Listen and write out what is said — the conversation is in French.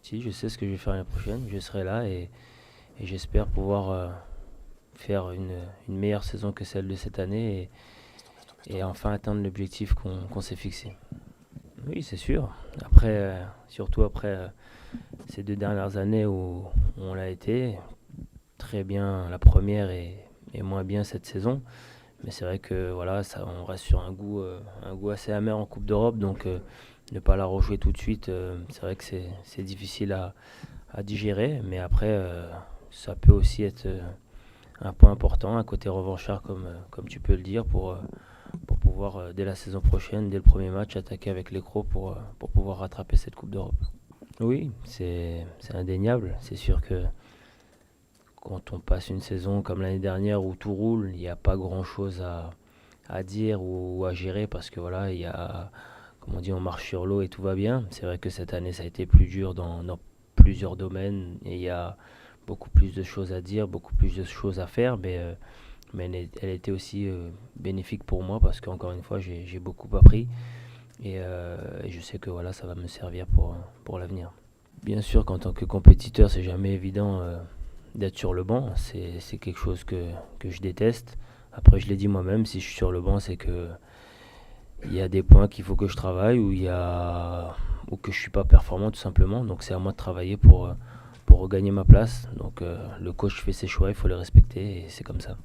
Si, je sais ce que je vais faire l'année prochaine, je serai là et j'espère pouvoir faire une meilleure saison que celle de cette année et enfin atteindre l'objectif qu'on s'est fixé. Oui, c'est sûr. Après, surtout après ces 2 dernières années où on l'a été, très bien la première et moins bien cette saison. Mais c'est vrai que voilà, ça, on reste sur un goût assez amer en Coupe d'Europe, donc ne pas la rejouer tout de suite, c'est vrai que c'est difficile à digérer. Mais après, ça peut aussi être un point important, un côté revanchard comme tu peux le dire, pour pouvoir dès la saison prochaine, dès le premier match, attaquer avec les Crocs pour pouvoir rattraper cette Coupe d'Europe. Oui, c'est indéniable. C'est sûr que quand on passe une saison comme l'année dernière où tout roule, il n'y a pas grand-chose à dire ou à gérer parce que voilà, il y a, comme on dit, on marche sur l'eau et tout va bien. C'est vrai que cette année, ça a été plus dur dans plusieurs domaines et il y a beaucoup plus de choses à dire, beaucoup plus de choses à faire, mais elle était aussi bénéfique pour moi parce qu'encore une fois, j'ai beaucoup appris et je sais que voilà, ça va me servir pour l'avenir. Bien sûr qu'en tant que compétiteur, c'est jamais évident d'être sur le banc. C'est quelque chose que je déteste. Après, je l'ai dit moi-même, si je suis sur le banc, c'est que il y a des points qu'il faut que je travaille ou que je suis pas performant tout simplement. Donc c'est à moi de travailler pour regagner ma place. Donc le coach fait ses choix, il faut les respecter et c'est comme ça.